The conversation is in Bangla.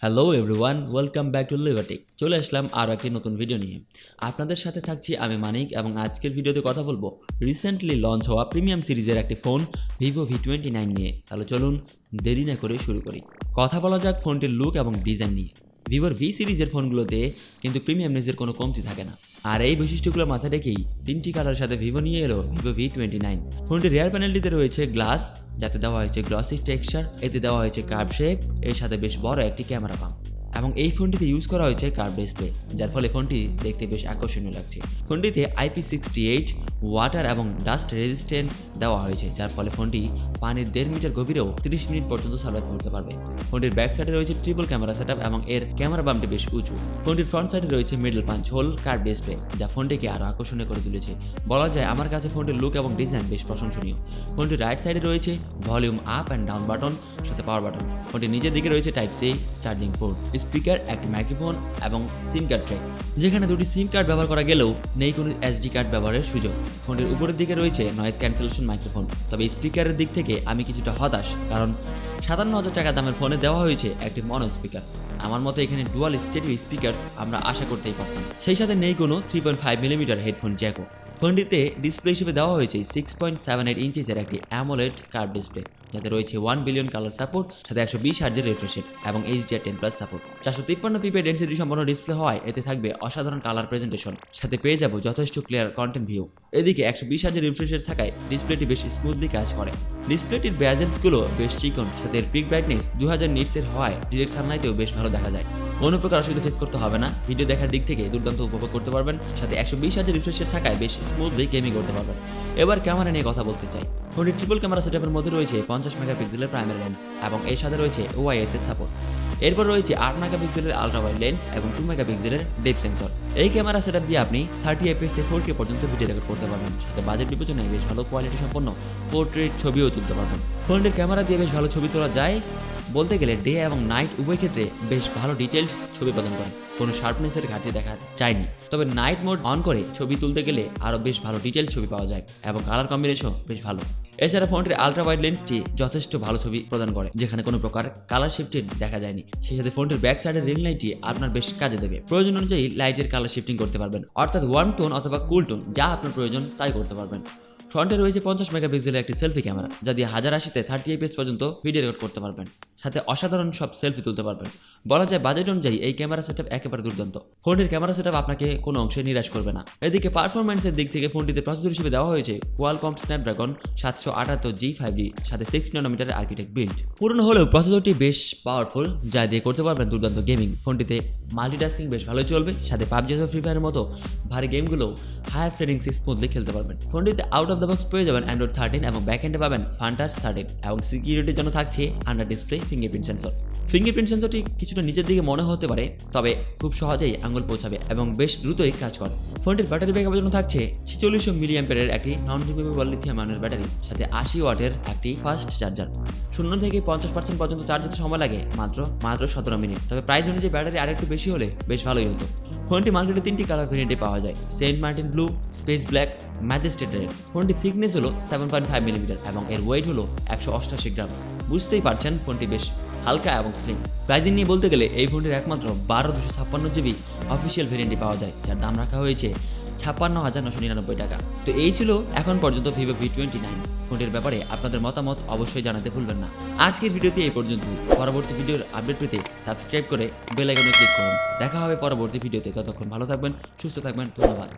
Hello everyone, welcome back to Livertech. চলে আসলাম আরও একটি নতুন ভিডিও নিয়ে। আপনাদের সাথে থাকছি আমি মানিক এবং আজকের ভিডিওতে কথা বলবো রিসেন্টলি লঞ্চ হওয়া প্রিমিয়াম সিরিজের একটি ফোন ভিভো V29 নিয়ে। তাহলে চলুন দেরি না করে শুরু করি। কথা বলা যাক ফোনটির লুক এবং ডিজাইন নিয়ে। ভিভোর ভি সিরিজের ফোনগুলোতে কিন্তু প্রিমিয়ামনেসের কোনো কমতি থাকে না, আর এই বৈশিষ্ট্যগুলো মাথায় রেখেই তিনটি কালারের সাথে ভিভো নিয়ে এলো ভিভো V29। ফোনটির রিয়ার প্যানেলটিতে রয়েছে গ্লাস, যাতে দেওয়া হয়েছে গ্লসি টেক্সচার, এতে দেওয়া হয়েছে কার্ভ শেপ, এর সাথে বেশ বড় একটি ক্যামেরা পাম্প এবং এই ফোনটিতে ইউজ করা হয়েছে কার্ভ ডিসপ্লে, যার ফলে ফোনটি দেখতে বেশ আকর্ষণীয় লাগছে। ফোনটিতে IP68 ওয়াটার এবং ডাস্ট রেজিস্ট্যান্স দেওয়া হয়েছে, যার ফলে ফোনটি পানির 1.5 মিটার গভীরেও 30 মিনিট পর্যন্ত সার্ভাইভ করতে পারবে। ফোনটির ব্যাক সাইডে রয়েছে ট্রিপল ক্যামেরা সেটআপ এবং এর ক্যামেরা বামটি বেশ উঁচু। ফোনটির ফ্রন্ট সাইডে রয়েছে middle punch whole curve display, যা ফোনটিকে আরও আকর্ষণীয় করে তুলেছে। বলা যায় আমার কাছে ফোনটির লুক এবং ডিজাইন বেশ প্রশংসনীয়। ফোনটির রাইট সাইডে রয়েছে volume up and down button, সাথে পাওয়ার বাটন। ফোনটির নিচের দিকে রয়েছে type C charging port, speaker, একটি মাইক্রোফোন এবং সিম কার্ড ট্রে, যেখানে দুটি সিম কার্ড ব্যবহার করা গেলেও নেই কোনো SD কার্ড ব্যবহারের সুযোগ। ফোনটির উপরের দিকে রয়েছে নয়েজ ক্যান্সেলেশন মাইক্রোফোন। তবে স্পিকারের দিক থেকে আমি কিছুটা হতাশ, কারণ 57,000 টাকা দামের ফোনে দেওয়া হয়েছে একটি মনো স্পিকার। আমার মতে এখানে ডুয়াল স্টেরিও স্পিকারস আমরা আশা করতেই পারতাম। সেই সাথে নেই কোনো 3.5 মিলিমিটার হেডফোন জ্যাকও। ফোনটিতে ডিসপ্লে হিসেবে দেওয়া হয়েছে 6.78 ইঞ্চিসের একটি অ্যামোলেড কার্ভ ডিসপ্লে, যাতে রয়েছে 1 বিলিয়ন কালার সাপোর্ট, সাথে 120 হার্জের রিফ্রেশ রেট এবং HDR10+ সাপোর্ট। 453 পিপি ডেন্সিটি সম্পন্ন ডিসপ্লে হওয়ায় এতে থাকবে অসাধারণ কালার প্রেজেন্টেশন, সাথে পেয়ে যাব যথেষ্ট ক্লিয়ার কন্টেন্ট ভিউ। এদিকে 120 হার্জের রিফ্রেশ রেট থাকায় ডিসপ্লেটি বেশ স্মুথলি কাজ করে। ডিসপ্লেটির বেজেলসগুলো বেশ চিকন, সাথে এর পিক ব্রাইটনেস 2000 নিটসের হওয়ায় ডিরেক্ট সানলাইটেও বেশ ভালো দেখা যায়। কোনো প্রকার অসুবিধা ফেস করতে হবে না, ভিডিও দেখার দিক থেকে দুর্দান্ত উপভোগ করতে পারবেন, সাথে 120 হার্জের রিফ্রেশ রেট থাকায় বেশ স্মুথলি গেমিং করতে পারবেন। এবার ক্যামেরা নিয়ে কথা বলতে চাই। ফোনটির ট্রিপল ক্যামেরা সেটআপের মধ্যে রয়েছে 50 মেগাপিক্সেলের প্রাইমারি লেন্স এবং এর সাথে রয়েছে OIS এর সাপোর্ট। এরপর রয়েছে 8 মেগাপিক্সেলের আলট্রা ওয়াইড লেন্স এবং 2 মেগাপিক্সেলের ডেপথ সেন্সর। এই ক্যামেরা সেটআপ দিয়ে আপনি 30 fps এ 4K পর্যন্ত ভিডিও রেকর্ড করতে পারবেন, সাথে বাজেট বিবেচনায় বেশ ভালো কোয়ালিটি সম্পন্ন পোর্ট্রেট ছবিও তুলতে পারবেন। ফোনটির ক্যামেরা দিয়ে বেশ ভালো ছবি তোলা যায়, বলতে গেলে ডে এবং নাইট উভয় ক্ষেত্রে বেশ ভালো ডিটেইলড ছবি প্রদান করে। কোনো শার্পনেসের ঘাটতি দেখা যায়নি, তবে নাইট মোড অন করে ছবি তুলতে গেলে আরও বেশ ভালো ডিটেইলড ছবি পাওয়া যায় এবং কালার কম্বিনেশন বেশ ভালো। এছাড়া ফোনটির আলট্রা ওয়াইড লেন্সটি যথেষ্ট ভালো ছবি প্রদান করে, যেখানে কোনো প্রকার কালার শিফটিং দেখা যায়নি। সেই সাথে ফোনটির ব্যাক সাইডের রিং লাইটটি আপনার বেশ কাজে দেবে। প্রয়োজন অনুযায়ী লাইটের কালার শিফটিং করতে পারবেন, অর্থাৎ ওয়ার্ম টোন অথবা কুল টোন, যা আপনার প্রয়োজন তাই করতে পারবেন। ফ্রন্টে রয়েছে 50 মেগাপিক্সেলের একটি সেলফি ক্যামেরা, যা দিয়ে 1080-তে 30 fps পর্যন্ত ভিডিও রেকর্ড করতে পারবেন, সাথে অসাধারণ সব সেলফি তুলতে পারবেন। বলা যায় বাজেট অনুযায়ী এই ক্যামেরা সেটআপ একেবারে দুর্দান্ত। ফোনটির ক্যামেরা সেটআপ আপনাকে কোনো অংশে নিরাশ করবে না। এদিকে পারফরম্যান্সের দিক থেকে ফোনটিতে প্রসেসর হিসেবে দেওয়া হয়েছে কোয়ালকম স্ন্যাপড্রাগন 778 G5D, সাথে 6 ন্যানোমিটারের আর্কিটেক্ট বিল্ড। পুরনো হলেও প্রসেসরটি বেশ পাওয়ারফুল, যা দিয়ে করতে পারবেন দুর্দান্ত গেমিং। ফোনটিতে মাল্টিটাস্কিং বেশ ভালোই চলবে, সাথে পাবজি অথবা ফ্রি ফায়ারের মতো ভারী গেমগুলো হায়ার সেটিংসে স্মুথলি খেলতে পারবেন। ফোনটিতে আউট অফ দ্য বক্স পেয়ে যাবেন Android 13 এবং ব্যাকএন্ডে পাবেন ফান্টাস 13 এবং সিকিউরিটির জন্য থাকছে under display fingerprint sensor. Fingerprint সেন্সরটি কিছুটা নিচের দিকে মনে হতে পারে, তবে খুব সহজেই আঙুল পৌঁছাবে এবং বেশ দ্রুতই কাজ করে। ফোনটির ব্যাটারি ব্যাকআপের জন্য থাকছে 4600 মিলিঅ্যাম্পিয়ারের একটি নন রিমুভেবল লিথিয়াম আয়নের ব্যাটারি, সাথে 80 ওয়াটের একটি ফাস্ট চার্জার। 0 থেকে 50% পর্যন্ত চার্জ হতে সময় লাগে মাত্র 17 মিনিট। তবে প্রাইস অনুযায়ী ব্যাটারি আরেকটু বেশি হলে বেশ ভালোই হতো। ফোনটি মার্কেটে 3টি কালার ভেরিয়েন্টে পাওয়া যায়: Saint Martin blue, space black, majestic red. ফোনটির থিকনেস হলো 7.5 মিলিমিটার এবং এর ওয়েট হলো 188 গ্রাম। বুঝতেই পারছেন ফোনটি বেশ হালকা এবং স্লিম। প্রাইজিং নিয়ে বলতে গেলে এই ফোনটির একমাত্র 12/256 GB অফিসিয়াল ভেরিয়েন্টে পাওয়া যায়, যার দাম রাখা হয়েছে 56,999 টাকা। তো এই ছিল এখন পর্যন্ত ভিভো V29 ফোনটির ব্যাপারে আপনাদের মতামত অবশ্যই জানাতে ভুলবেন না। আজকের ভিডিওতে এই পর্যন্তই। পরবর্তী ভিডিওর আপডেট পেতে সাবস্ক্রাইব করে বেল আইকনে ক্লিক করুন। দেখা হবে পরবর্তী ভিডিওতে। ততক্ষণ ভালো থাকবেন, সুস্থ থাকবেন। ধন্যবাদ।